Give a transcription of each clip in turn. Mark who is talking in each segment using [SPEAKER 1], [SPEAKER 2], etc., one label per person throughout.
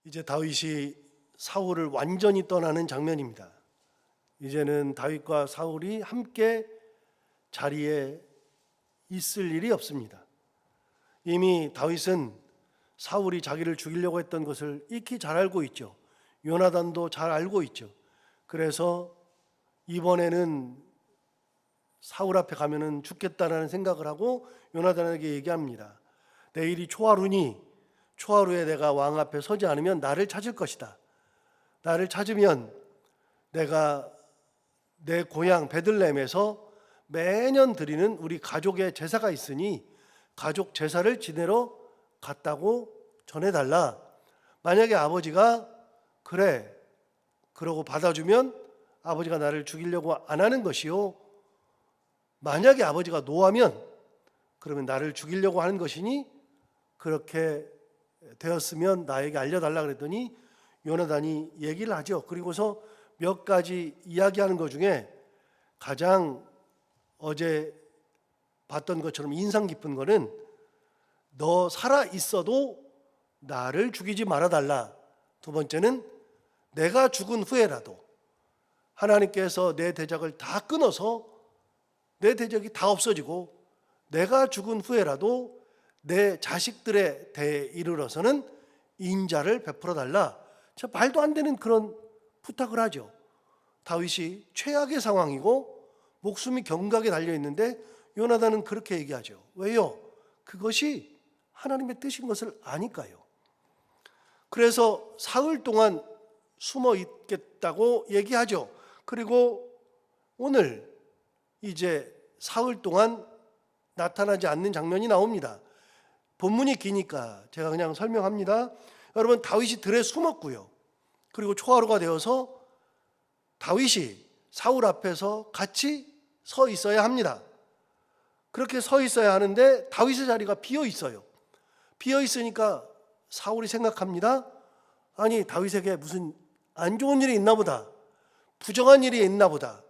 [SPEAKER 1] 이제 다윗이 사울을 완전히 떠나는 장면입니다. 이제는 다윗과 사울이 함께 자리에 있을 일이 없습니다. 이미 다윗은 사울이 자기를 죽이려고 했던 것을 익히 잘 알고 있죠. 요나단도 잘 알고 있죠. 그래서 이번에는 사울 앞에 가면은 죽겠다라는 생각을 하고 요나단에게 얘기합니다. 내일이 초하루니 초하루에 내가 왕 앞에 서지 않으면 나를 찾을 것이다. 나를 찾으면 내가 내 고향 베들레헴에서 매년 드리는 우리 가족의 제사가 있으니 가족 제사를 지내러 갔다고 전해달라. 만약에 아버지가 그래 그러고 받아주면 아버지가 나를 죽이려고 안 하는 것이요, 만약에 아버지가 노하면 그러면 나를 죽이려고 하는 것이니 그렇게 되었으면 나에게 알려달라 그랬더니 요나단이 얘기를 하죠. 그리고서 몇 가지 이야기하는 것 중에 가장 어제 봤던 것처럼 인상 깊은 거는 너 살아 있어도 나를 죽이지 말아달라. 두 번째는 내가 죽은 후에라도 하나님께서 내 대적을 다 끊어서 내 대적이 다 없어지고 내가 죽은 후에라도 내 자식들의 대에 이르러서는 인자를 베풀어 달라. 말도 안 되는 그런 부탁을 하죠. 다윗이 최악의 상황이고 목숨이 경각에 달려 있는데 요나단은 그렇게 얘기하죠. 왜요? 그것이 하나님의 뜻인 것을 아니까요. 그래서 사흘 동안 숨어 있겠다고 얘기하죠. 그리고 오늘 이제 사흘 동안 나타나지 않는 장면이 나옵니다. 본문이 기니까 제가 그냥 설명합니다. 여러분, 다윗이 들에 숨었고요. 그리고 초하루가 되어서 다윗이 사울 앞에서 같이 서 있어야 합니다. 그렇게 서 있어야 하는데 다윗의 자리가 비어 있어요. 비어 있으니까 사울이 생각합니다. 아니, 다윗에게 무슨 안 좋은 일이 있나 보다, 부정한 일이 있나 보다,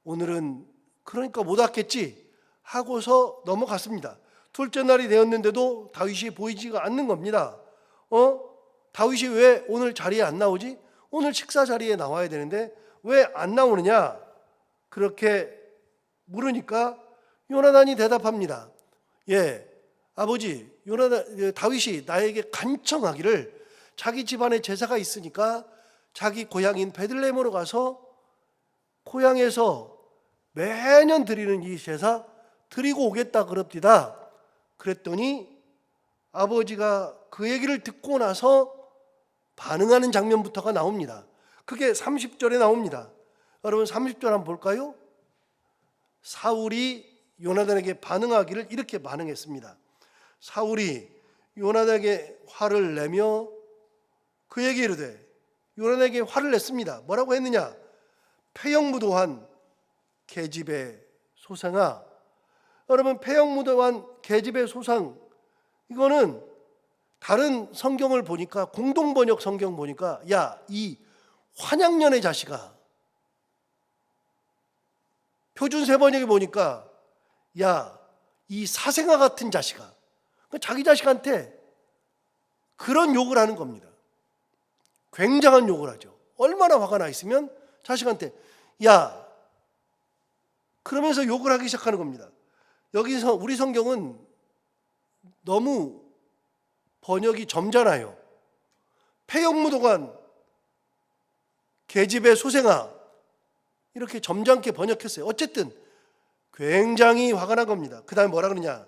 [SPEAKER 1] 오늘은 그러니까 못 왔겠지 하고서 넘어갔습니다. 둘째 날이 되었는데도 다윗이 보이지가 않는 겁니다. 다윗이 왜 오늘 자리에 안 나오지? 오늘 식사 자리에 나와야 되는데 왜 안 나오느냐? 그렇게 물으니까 요나단이 대답합니다. 예, 아버지, 다윗이 나에게 간청하기를 자기 집안에 제사가 있으니까 자기 고향인 베들레헴으로 가서 고향에서 매년 드리는 이 제사 드리고 오겠다 그럽디다. 그랬더니 아버지가 그 얘기를 듣고 나서 반응하는 장면부터가 나옵니다. 그게 30절에 나옵니다. 여러분, 30절 한번 볼까요? 사울이 요나단에게 반응하기를 이렇게 반응했습니다. 사울이 요나단에게 화를 내며 그에게 이르되, 요나단에게 화를 냈습니다. 뭐라고 했느냐? 폐역무도한 계집의 소상아. 여러분, 폐역무도한 계집의 소상, 이거는 다른 성경을 보니까, 공동번역 성경 보니까 야, 이 환양년의 자식아. 표준세번역에 보니까 야, 이 사생아 같은 자식아. 자기 자식한테 그런 욕을 하는 겁니다. 굉장한 욕을 하죠. 얼마나 화가 나 있으면 자식한테 야, 그러면서 욕을 하기 시작하는 겁니다. 여기서 우리 성경은 너무 번역이 점잖아요. 폐역무도관 계집의 소생아, 이렇게 점잖게 번역했어요. 어쨌든 굉장히 화가 난 겁니다. 그 다음에 뭐라 그러냐?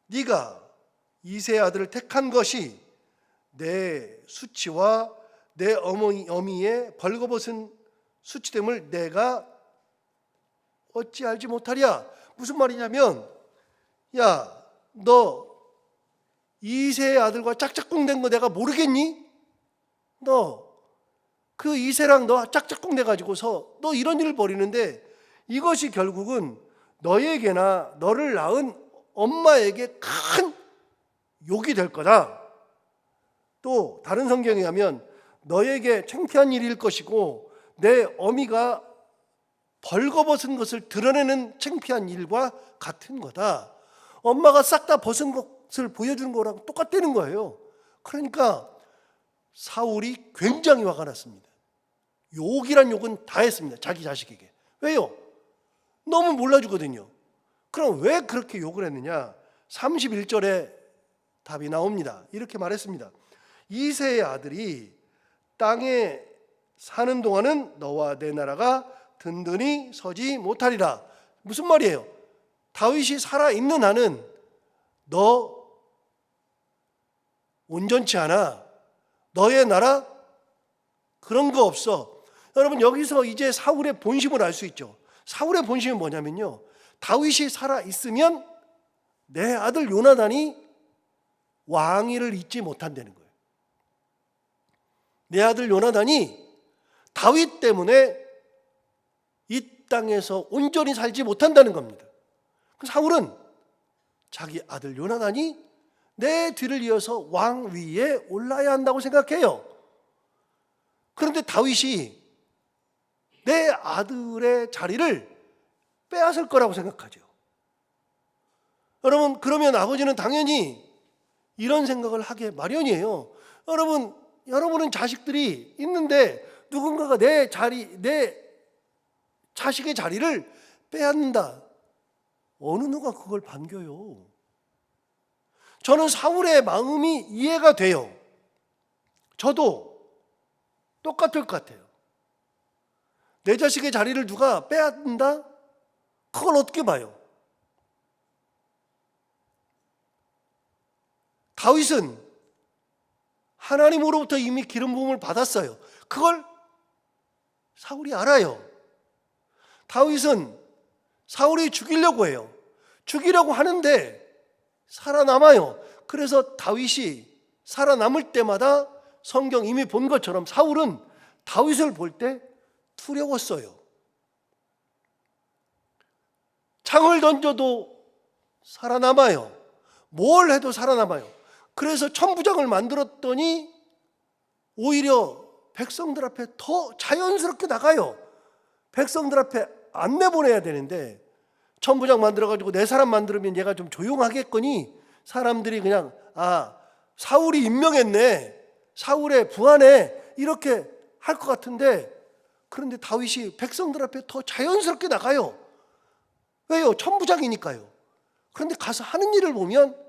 [SPEAKER 1] 네가 이새의 아들을 택한 것이 내 수치와 내 어미의 벌거벗은 수치됨을 내가 어찌 알지 못하랴? 무슨 말이냐면, 야, 너 이새의 아들과 짝짝꿍 된 거 내가 모르겠니? 너 그 이새랑 너 짝짝꿍 돼가지고서 너 이런 일을 벌이는데 이것이 결국은 너에게나 너를 낳은 엄마에게 큰 욕이 될 거다. 또 다른 성경에 하면 너에게 창피한 일일 것이고 내 어미가 벌거벗은 것을 드러내는 창피한 일과 같은 거다. 엄마가 싹 다 벗은 것을 보여주는 거랑 똑같다는 거예요. 그러니까 사울이 굉장히 화가 났습니다. 욕이란 욕은 다 했습니다. 자기 자식에게. 왜요? 너무 몰라주거든요. 그럼 왜 그렇게 욕을 했느냐? 31절에 답이 나옵니다. 이렇게 말했습니다. 이새의 아들이 땅에 사는 동안은 너와 내 나라가 든든히 서지 못하리라. 무슨 말이에요? 다윗이 살아있는 한은 너 온전치 않아. 너의 나라 그런 거 없어. 여러분, 여기서 이제 사울의 본심을 알 수 있죠. 사울의 본심은 뭐냐면요, 다윗이 살아있으면 내 아들 요나단이 왕위를 잇지 못한다는 거예요. 내 아들 요나단이 다윗 때문에 이 땅에서 온전히 살지 못한다는 겁니다. 사울은 자기 아들 요나단이 내 뒤를 이어서 왕 위에 올라야 한다고 생각해요. 그런데 다윗이 내 아들의 자리를 빼앗을 거라고 생각하죠. 여러분, 그러면 아버지는 당연히 이런 생각을 하게 마련이에요. 여러분은 자식들이 있는데 누군가가 내 자식의 자리를 빼앗는다. 어느 누가 그걸 반겨요? 저는 사울의 마음이 이해가 돼요. 저도 똑같을 것 같아요. 내 자식의 자리를 누가 빼앗는다? 그걸 어떻게 봐요? 다윗은 하나님으로부터 이미 기름 부음을 받았어요. 그걸 사울이 알아요. 다윗은 사울이 죽이려고 해요. 죽이려고 하는데 살아남아요. 그래서 다윗이 살아남을 때마다 성경 이미 본 것처럼 사울은 다윗을 볼 때 두려웠어요. 창을 던져도 살아남아요. 뭘 해도 살아남아요. 그래서 천부장을 만들었더니 오히려 백성들 앞에 더 자연스럽게 나가요. 백성들 앞에 안 내보내야 되는데 천부장 만들어가지고 내 사람 만들면 얘가 좀 조용하겠거니 사람들이 그냥 사울이 임명했네, 사울의 부하네, 이렇게 할 것 같은데, 그런데 다윗이 백성들 앞에 더 자연스럽게 나가요. 왜요? 천부장이니까요. 그런데 가서 하는 일을 보면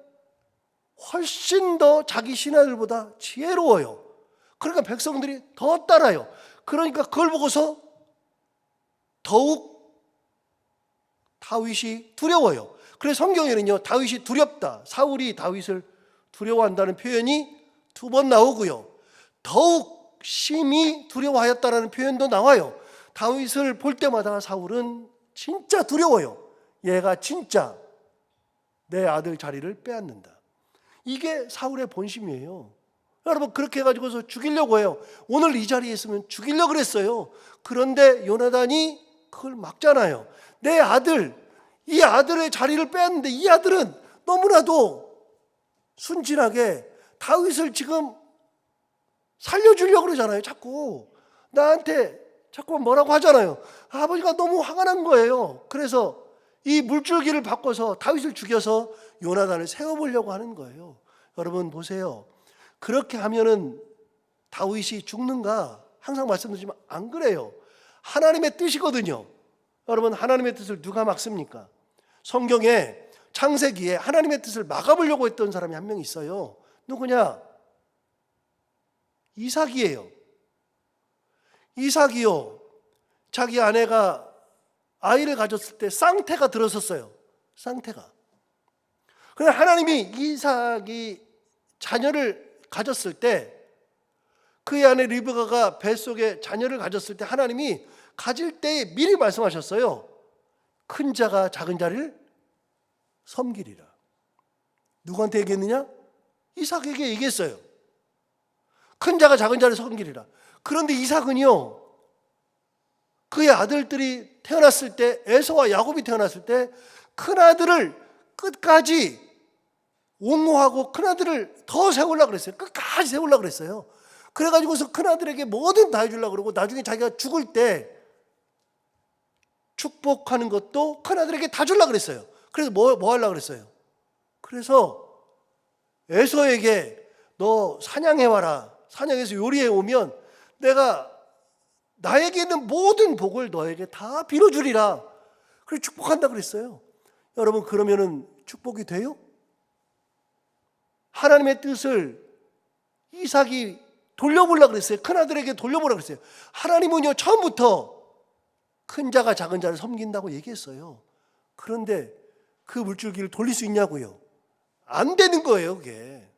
[SPEAKER 1] 훨씬 더 자기 신하들보다 지혜로워요. 그러니까 백성들이 더 따라요. 그러니까 그걸 보고서 더욱 다윗이 두려워요. 그래서 성경에는요, 다윗이 두렵다, 사울이 다윗을 두려워한다는 표현이 2번 나오고요, 더욱 심히 두려워하였다라는 표현도 나와요. 다윗을 볼 때마다 사울은 진짜 두려워요. 얘가 진짜 내 아들 자리를 빼앗는다. 이게 사울의 본심이에요. 여러분, 그렇게 해가지고서 죽이려고 해요. 오늘 이 자리에 있으면 죽이려고 그랬어요. 그런데 요나단이 그걸 막잖아요. 내 아들, 이 아들의 자리를 빼앗는데 이 아들은 너무나도 순진하게 다윗을 지금 살려주려고 그러잖아요. 자꾸 나한테 자꾸 뭐라고 하잖아요. 아버지가 너무 화가 난 거예요. 그래서 이 물줄기를 바꿔서 다윗을 죽여서 요나단을 세워보려고 하는 거예요. 여러분 보세요. 그렇게 하면은 다윗이 죽는가? 항상 말씀드리지만 안 그래요. 하나님의 뜻이거든요. 여러분, 하나님의 뜻을 누가 막습니까? 성경에 창세기에 하나님의 뜻을 막아보려고 했던 사람이 한 명 있어요. 누구냐? 이삭이에요. 이삭이요, 자기 아내가 아이를 가졌을 때 쌍태가 들었었어요. 쌍태가. 그런데 하나님이 이삭이 자녀를 가졌을 때, 그의 아내 리브가가 뱃속에 자녀를 가졌을 때 하나님이 가질 때에 미리 말씀하셨어요. 큰 자가 작은 자를 섬기리라. 누구한테 얘기했느냐? 이삭에게 얘기했어요. 큰 자가 작은 자를 섬기리라. 그런데 이삭은요, 그의 아들들이 태어났을 때, 에서와 야곱이 태어났을 때 큰 아들을 끝까지 옹호하고 큰 아들을 더 세우려고 그랬어요. 끝까지 세우려고 그랬어요. 그래가지고서 큰 아들에게 뭐든 다 해주려고 그러고, 나중에 자기가 죽을 때 축복하는 것도 큰 아들에게 다 주려고 그랬어요. 그래서 뭐 하려고 그랬어요? 그래서 에서에게 너 사냥해와라, 사냥해서 요리해 오면 내가 나에게 있는 모든 복을 너에게 다 빌어주리라. 그래 축복한다 그랬어요. 여러분 그러면은 축복이 돼요? 하나님의 뜻을 이삭이 돌려보려고 그랬어요. 큰아들에게 돌려보라고 그랬어요. 하나님은요 처음부터 큰 자가 작은 자를 섬긴다고 얘기했어요. 그런데 그 물줄기를 돌릴 수 있냐고요? 안 되는 거예요 그게.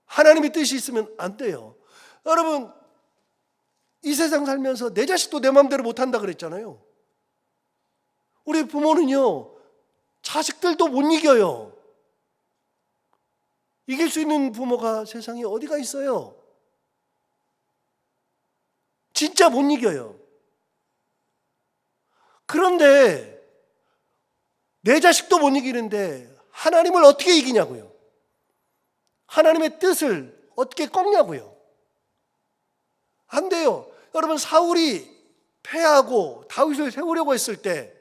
[SPEAKER 1] 하나님의 뜻이 있으면 안 돼요. 여러분 이 세상 살면서 내 자식도 내 마음대로 못한다 그랬잖아요. 우리 부모는요 자식들도 못 이겨요. 이길 수 있는 부모가 세상에 어디가 있어요? 진짜 못 이겨요. 그런데 내 자식도 못 이기는데 하나님을 어떻게 이기냐고요? 하나님의 뜻을 어떻게 꺾냐고요? 안 돼요. 여러분 사울이 패하고 다윗을 세우려고 했을 때,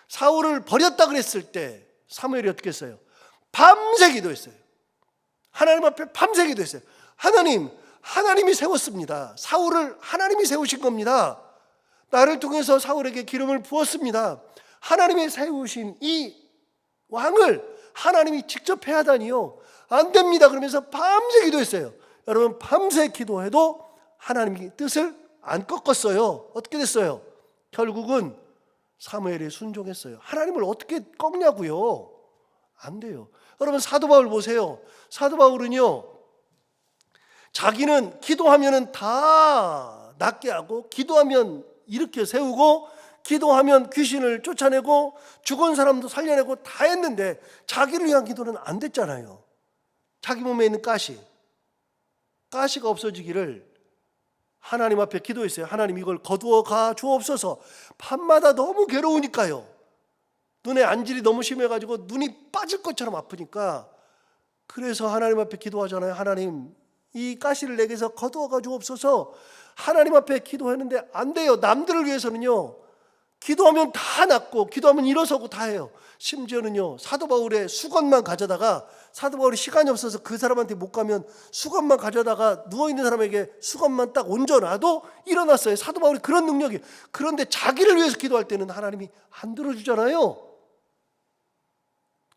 [SPEAKER 1] 사울을 버렸다 그랬을 때 사무엘이 어떻게 했어요? 밤새 기도했어요. 하나님 앞에 밤새 기도했어요. 하나님이 세웠습니다. 사울을 하나님이 세우신 겁니다. 나를 통해서 사울에게 기름을 부었습니다. 하나님이 세우신 이 왕을 하나님이 직접 패하다니요, 안 됩니다. 그러면서 밤새 기도했어요. 여러분 밤새 기도해도 하나님의 뜻을 안 꺾었어요. 어떻게 됐어요? 결국은 사무엘이 순종했어요. 하나님을 어떻게 꺾냐고요? 안 돼요. 여러분 사도 바울 보세요. 사도 바울은요 자기는 기도하면은 다 낫게 하고, 기도하면 일으켜 세우고, 기도하면 귀신을 쫓아내고, 죽은 사람도 살려내고 다 했는데 자기를 위한 기도는 안 됐잖아요. 자기 몸에 있는 가시가 없어지기를 하나님 앞에 기도했어요. 하나님 이걸 거두어 가 주옵소서. 밤마다 너무 괴로우니까요. 눈에 안질이 너무 심해가지고 눈이 빠질 것처럼 아프니까, 그래서 하나님 앞에 기도하잖아요. 하나님 이 가시를 내게서 거두어 가 주옵소서. 하나님 앞에 기도했는데 안 돼요. 남들을 위해서는요 기도하면 다 낫고, 기도하면 일어서고 다 해요. 심지어는요 사도 바울의 수건만 가져다가, 사도 바울이 시간이 없어서 그 사람한테 못 가면 수건만 가져다가 누워있는 사람에게 수건만 딱 얹어놔도 일어났어요. 사도 바울이 그런 능력이. 그런데 자기를 위해서 기도할 때는 하나님이 안 들어주잖아요.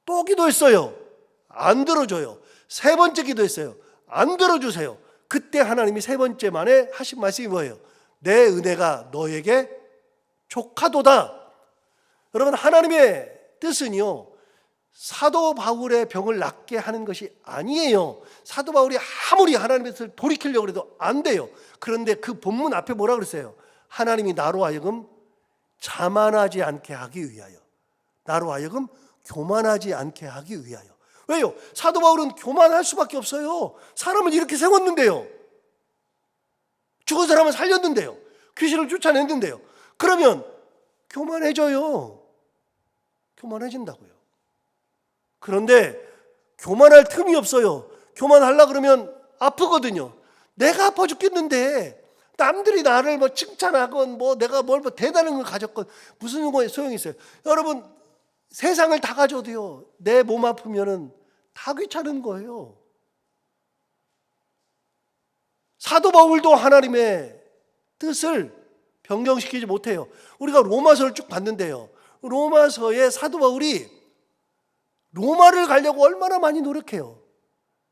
[SPEAKER 1] 또 기도했어요. 안 들어줘요. 세 번째 기도했어요. 안 들어주세요. 그때 하나님이 세 번째 만에 하신 말씀이 뭐예요? 내 은혜가 너에게 족하도다. 여러분 하나님의 뜻은요 사도 바울의 병을 낫게 하는 것이 아니에요. 사도 바울이 아무리 하나님의 뜻을 돌이키려고 해도 안 돼요. 그런데 그 본문 앞에 뭐라 그랬어요? 하나님이 나로 하여금 자만하지 않게 하기 위하여, 나로 하여금 교만하지 않게 하기 위하여. 왜요? 사도 바울은 교만할 수밖에 없어요. 사람을 이렇게 세웠는데요, 죽은 사람을 살렸는데요, 귀신을 쫓아냈는데요. 그러면 교만해져요. 교만해진다고요. 그런데 교만할 틈이 없어요. 교만하려고 그러면 아프거든요. 내가 아파 죽겠는데 남들이 나를 뭐 칭찬하건 뭐 내가 뭘 뭐 대단한 걸 가졌건 무슨 소용이 있어요? 여러분 세상을 다 가져도요 내 몸 아프면은 다 귀찮은 거예요. 사도 바울도 하나님의 뜻을 변경시키지 못해요. 우리가 로마서를 쭉 봤는데요, 로마서에 사도 바울이 로마를 가려고 얼마나 많이 노력해요.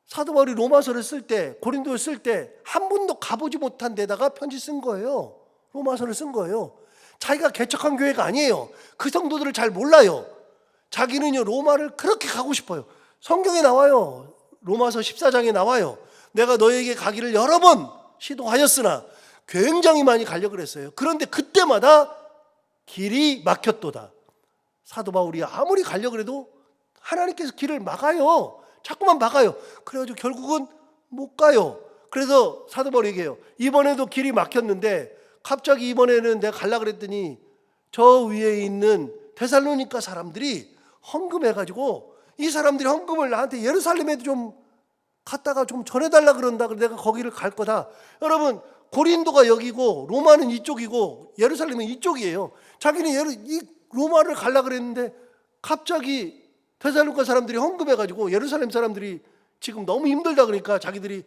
[SPEAKER 1] 사도 바울이 로마서를 쓸 때, 고린도를 쓸 때 한 번도 가보지 못한 데다가 편지 쓴 거예요. 로마서를 쓴 거예요. 자기가 개척한 교회가 아니에요. 그 성도들을 잘 몰라요. 자기는요 로마를 그렇게 가고 싶어요. 성경에 나와요. 로마서 14장에 나와요. 내가 너에게 가기를 여러 번 시도하였으나 굉장히 많이 가려고 그랬어요. 그런데 그때마다 길이 막혔도다. 사도 바울이 아무리 가려고 해도 하나님께서 길을 막아요. 자꾸만 막아요. 그래가지고 결국은 못 가요. 그래서 사도 바울이 얘기해요. 이번에도 길이 막혔는데 갑자기 이번에는 내가 가려고 그랬더니 저 위에 있는 데살로니가 사람들이 헌금해가지고, 이 사람들이 헌금을 나한테 예루살렘에도 좀 갔다가 좀 전해달라 그런다. 그래서 내가 거기를 갈 거다. 여러분 고린도가 여기고 로마는 이쪽이고 예루살렘은 이쪽이에요. 자기는 이 로마를 가려고 그랬는데 갑자기 데살로니가 사람들이 헌금해가지고 예루살렘 사람들이 지금 너무 힘들다 그러니까 자기들이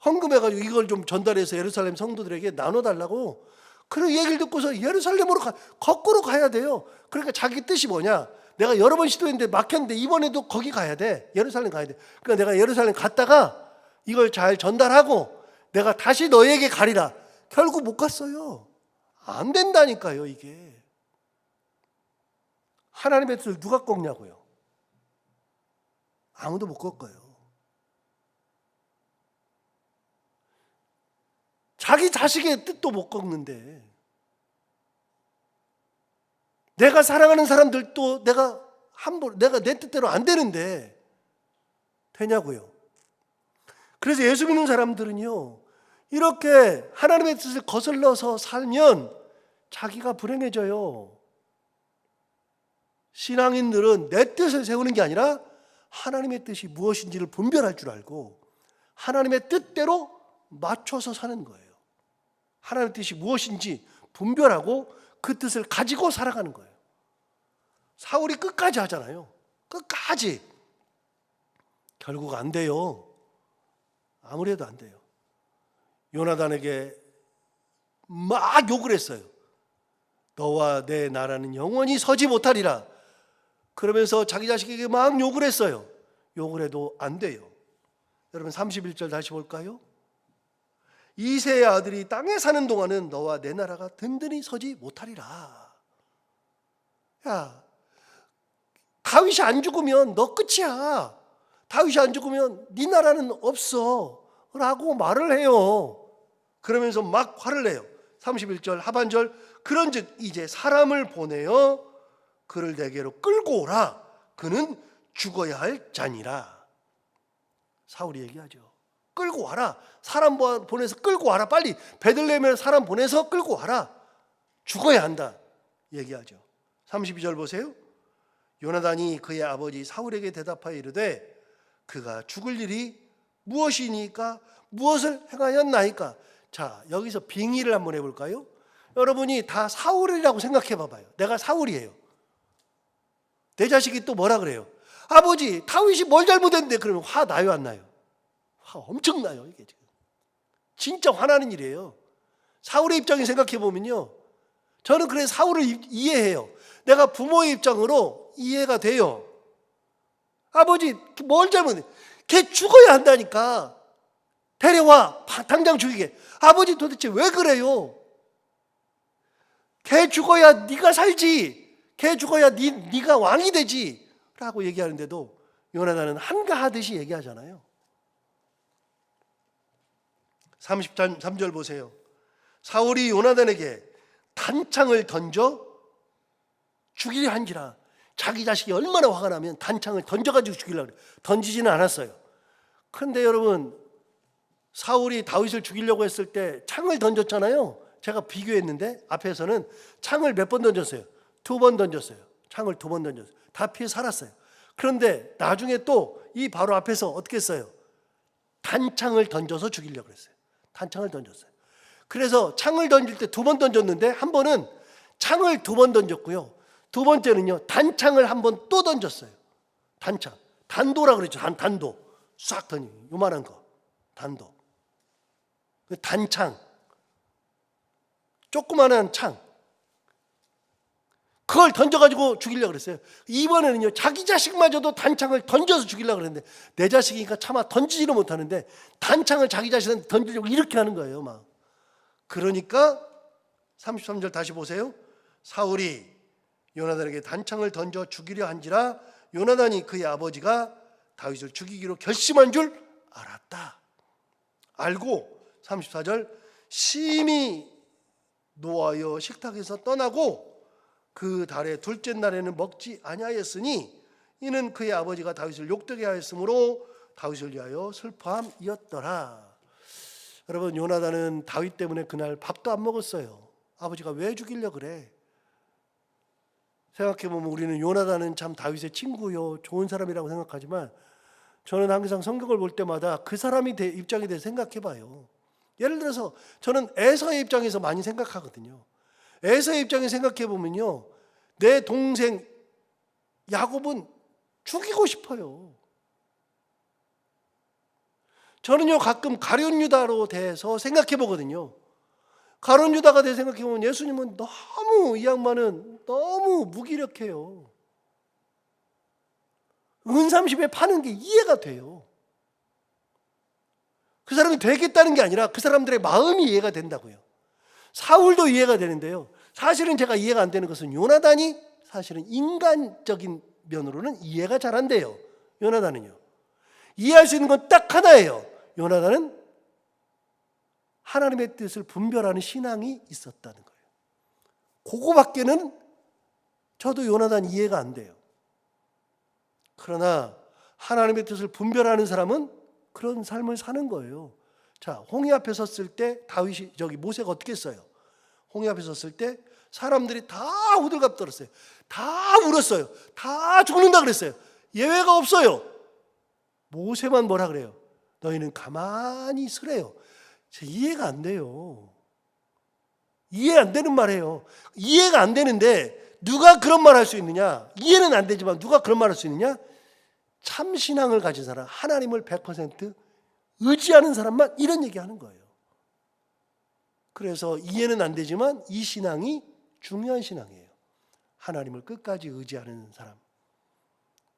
[SPEAKER 1] 헌금해가지고 이걸 좀 전달해서 예루살렘 성도들에게 나눠달라고. 그런 얘기를 듣고서 예루살렘으로 거꾸로 가야 돼요. 그러니까 자기 뜻이 뭐냐? 내가 여러 번 시도했는데 막혔는데 이번에도 거기 가야 돼. 예루살렘 가야 돼. 그러니까 내가 예루살렘 갔다가 이걸 잘 전달하고 내가 다시 너에게 가리라. 결국 못 갔어요. 안 된다니까요, 이게. 하나님의 뜻을 누가 꺾냐고요? 아무도 못 꺾어요. 자기 자식의 뜻도 못 꺾는데 내가 사랑하는 사람들도 내가 내 뜻대로 안 되는데 되냐고요. 그래서 예수 믿는 사람들은요, 이렇게 하나님의 뜻을 거슬러서 살면 자기가 불행해져요. 신앙인들은 내 뜻을 세우는 게 아니라 하나님의 뜻이 무엇인지를 분별할 줄 알고 하나님의 뜻대로 맞춰서 사는 거예요. 하나님의 뜻이 무엇인지 분별하고 그 뜻을 가지고 살아가는 거예요. 사울이 끝까지 하잖아요. 끝까지. 결국 안 돼요. 아무래도 안 돼요. 요나단에게 막 욕을 했어요. 너와 내 나라는 영원히 서지 못하리라. 그러면서 자기 자식에게 막 욕을 했어요. 욕을 해도 안 돼요. 여러분 31절 다시 볼까요? 이새의 아들이 땅에 사는 동안은 너와 내 나라가 든든히 서지 못하리라. 야, 다윗이 안 죽으면 너 끝이야. 다윗이 안 죽으면 네 나라는 없어 라고 말을 해요. 그러면서 막 화를 내요. 31절 하반절, 그런즉 이제 사람을 보내어 그를 내게로 끌고 오라. 그는 죽어야 할 자니라. 사울이 얘기하죠. 끌고 와라. 사람 보내서 끌고 와라. 빨리 베들레헴에 사람 보내서 끌고 와라. 죽어야 한다 얘기하죠. 32절 보세요. 요나단이 그의 아버지 사울에게 대답하여 이르되 그가 죽을 일이 무엇이니까 무엇을 행하였나이까. 자, 여기서 빙의를 한번 해볼까요? 여러분이 다 사울이라고 생각해 봐봐요. 내가 사울이에요. 내 자식이 또 뭐라 그래요? 아버지, 다윗이 뭘 잘못했는데. 그러면 화 나요, 안 나요? 화 엄청 나요. 이게 지금 진짜 화나는 일이에요. 사울의 입장에 생각해 보면요, 저는 그래서 사울을 이해해요. 내가 부모의 입장으로 이해가 돼요. 아버지 뭘 잘못해? 걔 죽어야 한다니까. 데려와, 당장 죽이게. 아버지 도대체 왜 그래요? 걔 죽어야 네가 살지. 걔 죽어야 네가 왕이 되지 라고 얘기하는데도 요나단은 한가하듯이 얘기하잖아요. 33절 보세요. 사울이 요나단에게 단창을 던져 죽이려 한지라. 자기 자식이 얼마나 화가 나면 단창을 던져가지고 죽이려고 그래요. 던지지는 않았어요. 그런데 여러분, 사울이 다윗을 죽이려고 했을 때 창을 던졌잖아요. 제가 비교했는데 앞에서는 창을 몇 번 던졌어요? 2번 던졌어요. 창을 2번 던졌어요. 다 피해 살았어요. 그런데 나중에 또 이 바로 앞에서 어떻게 했어요? 단창을 던져서 죽이려고 했어요. 단창을 던졌어요. 그래서 창을 던질 때 2번 던졌는데 한 번은 창을 2번 던졌고요. 두 번째는요, 단창을 한 번 또 던졌어요. 단창. 단도라 그러죠. 단도. 싹 던지. 요만한 거. 단도. 단창. 조그마한 창. 그걸 던져가지고 죽이려고 그랬어요. 이번에는요, 자기 자식마저도 단창을 던져서 죽이려고 그랬는데, 내 자식이니까 차마 던지지를 못하는데 단창을 자기 자식한테 던지려고 이렇게 하는 거예요, 막. 그러니까 33절 다시 보세요. 사울이 요나단에게 단창을 던져 죽이려 한지라 요나단이 그의 아버지가 다윗을 죽이기로 결심한 줄 알았다. 알고 34절 심히 노하여 식탁에서 떠나고 그 달의 둘째 날에는 먹지 아니하였으니 이는 그의 아버지가 다윗을 욕되게 하였으므로 다윗을 위하여 슬퍼함이었더라. 여러분, 요나단은 다윗 때문에 그날 밥도 안 먹었어요. 아버지가 왜 죽이려 그래? 생각해보면 우리는 요나단은 참 다윗의 친구요, 좋은 사람이라고 생각하지만 저는 항상 성경을 볼 때마다 그 사람이 입장에 대해 생각해봐요. 예를 들어서 저는 에서의 입장에서 많이 생각하거든요. 에서의 입장에 생각해보면요, 내 동생 야곱은 죽이고 싶어요. 저는요 가끔 가룟 유다로 대해서 생각해 보거든요. 가룟 유다가 대해 생각해 보면 예수님은 너무, 이 양반은 너무 무기력해요. 은30에 파는 게 이해가 돼요. 그 사람이 되겠다는 게 아니라 그 사람들의 마음이 이해가 된다고요. 사울도 이해가 되는데요. 사실은 제가 이해가 안 되는 것은 요나단이 사실은 인간적인 면으로는 이해가 잘 안 돼요. 요나단은요. 이해할 수 있는 건 딱 하나예요. 요나단은 하나님의 뜻을 분별하는 신앙이 있었다는 거예요. 그거밖에는 저도 요나단 이해가 안 돼요. 그러나 하나님의 뜻을 분별하는 사람은 그런 삶을 사는 거예요. 자, 홍해 앞에 섰을 때 다윗이, 모세가 어떻게 했어요? 홍해 앞에 섰을 때 사람들이 다 호들갑 떨었어요. 다 울었어요. 다 죽는다 그랬어요. 예외가 없어요. 모세만 뭐라 그래요? 너희는 가만히 있으래요. 이해가 안 돼요. 이해 안 되는 말이에요. 이해가 안 되는데 누가 그런 말 할 수 있느냐? 이해는 안 되지만 누가 그런 말 할 수 있느냐? 참 신앙을 가진 사람, 하나님을 100% 의지하는 사람만 이런 얘기하는 거예요. 그래서 이해는 안 되지만 이 신앙이 중요한 신앙이에요. 하나님을 끝까지 의지하는 사람,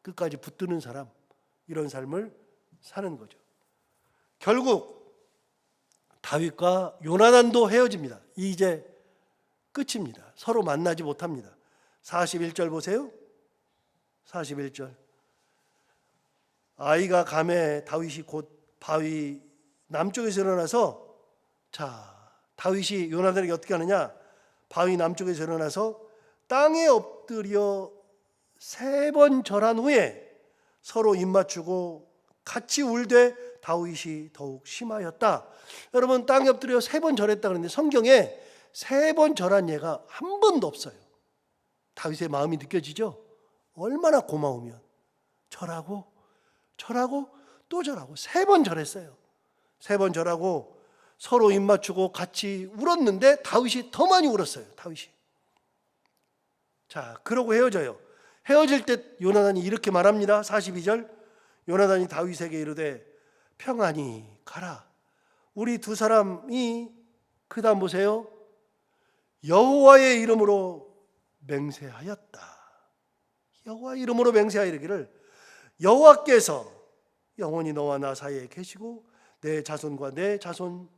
[SPEAKER 1] 끝까지 붙드는 사람, 이런 삶을 사는 거죠. 결국 다윗과 요나단도 헤어집니다. 이제 끝입니다. 서로 만나지 못합니다. 41절 보세요. 41절. 아이가 감에 다윗이 곧 바위 남쪽에서 일어나서, 자, 다윗이 요나단에게 어떻게 하느냐? 바위 남쪽에서 일어나서 땅에 엎드려 3번 절한 후에 서로 입맞추고 같이 울되 다윗이 더욱 심하였다. 여러분, 땅에 엎드려 3번 절했다 그러는데 성경에 3번 절한 예가 한 번도 없어요. 다윗의 마음이 느껴지죠? 얼마나 고마우면 절하고 또 절하고 3번 절했어요. 3번 절하고 서로 입맞추고 같이 울었는데 다윗이 더 많이 울었어요. 다윗이. 자, 그러고 헤어져요. 헤어질 때 요나단이 이렇게 말합니다. 42절. 요나단이 다윗에게 이르되 평안히 가라. 우리 두 사람이, 그 다음 보세요, 여호와의 이름으로 맹세하였다. 여호와의 이름으로 맹세하여 이르기를 여호와께서 영원히 너와 나 사이에 계시고 내 자손과 내 자손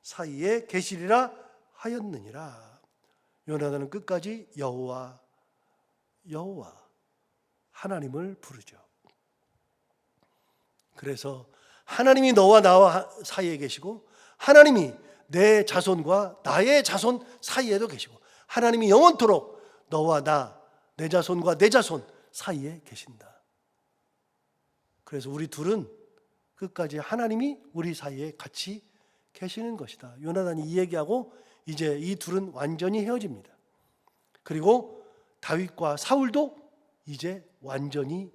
[SPEAKER 1] 사이에 계시리라 하였느니라. 요나단은 끝까지 여호와 하나님을 부르죠. 그래서 하나님이 너와 나와 사이에 계시고 하나님이 내 자손과 나의 자손 사이에도 계시고 하나님이 영원토록 너와 나, 내 자손과 내 자손 사이에 계신다. 그래서 우리 둘은 끝까지 하나님이 우리 사이에 같이 계시는 것이다. 요나단이 이 얘기하고 이제 이 둘은 완전히 헤어집니다. 그리고 다윗과 사울도 이제 완전히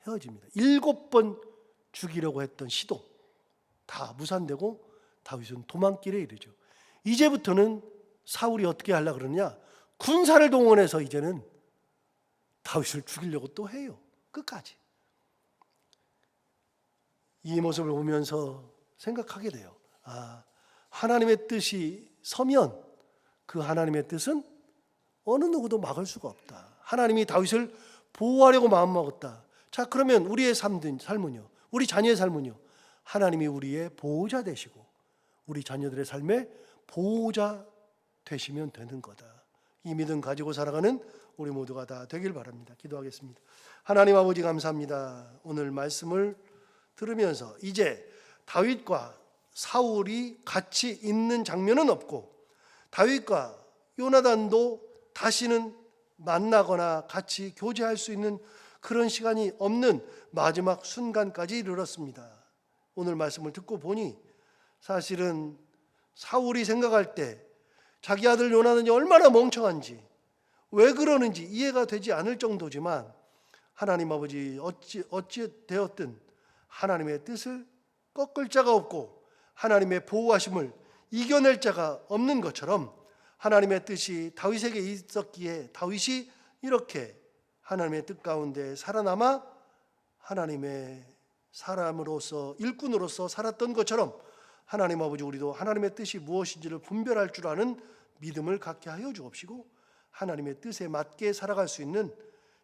[SPEAKER 1] 헤어집니다. 7번 죽이려고 했던 시도 다 무산되고 다윗은 도망길에 이르죠. 이제부터는 사울이 어떻게 하려고 그러느냐? 군사를 동원해서 이제는 다윗을 죽이려고 또 해요. 끝까지. 이 모습을 보면서 생각하게 돼요. 아, 하나님의 뜻이 서면 그 하나님의 뜻은 어느 누구도 막을 수가 없다. 하나님이 다윗을 보호하려고 마음먹었다. 자, 그러면 우리의 삶은요, 우리 자녀의 삶은요, 하나님이 우리의 보호자 되시고 우리 자녀들의 삶의 보호자 되시면 되는 거다. 이 믿음 가지고 살아가는 우리 모두가 다 되길 바랍니다. 기도하겠습니다. 하나님 아버지 감사합니다. 오늘 말씀을 들으면서 이제 다윗과 사울이 같이 있는 장면은 없고 다윗과 요나단도 다시는 만나거나 같이 교제할 수 있는 그런 시간이 없는 마지막 순간까지 이르렀습니다. 오늘 말씀을 듣고 보니 사실은 사울이 생각할 때 자기 아들 요나단이 얼마나 멍청한지, 왜 그러는지 이해가 되지 않을 정도지만 하나님 아버지 어찌 되었든 하나님의 뜻을 꺾을 자가 없고 하나님의 보호하심을 이겨낼 자가 없는 것처럼 하나님의 뜻이 다윗에게 있었기에 다윗이 이렇게 하나님의 뜻 가운데 살아남아 하나님의 사람으로서 일꾼으로서 살았던 것처럼 하나님 아버지 우리도 하나님의 뜻이 무엇인지를 분별할 줄 아는 믿음을 갖게 하여 주옵시고 하나님의 뜻에 맞게 살아갈 수 있는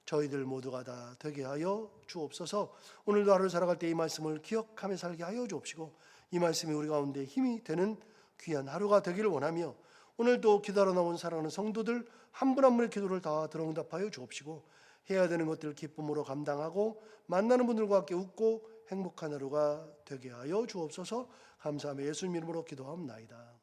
[SPEAKER 1] 저희들 모두가 다 되게 하여 주옵소서. 오늘도 하루를 살아갈 때 이 말씀을 기억하며 살게 하여 주옵시고 이 말씀이 우리 가운데 힘이 되는 귀한 하루가 되기를 원하며 오늘도 기도하러 나온 사랑하는 성도들 한 분 한 분의 기도를 다 들어응답하여 주옵시고 해야 되는 것들을 기쁨으로 감당하고 만나는 분들과 함께 웃고 행복한 하루가 되게 하여 주옵소서. 감사하며 예수님 이름으로 기도하옵나이다.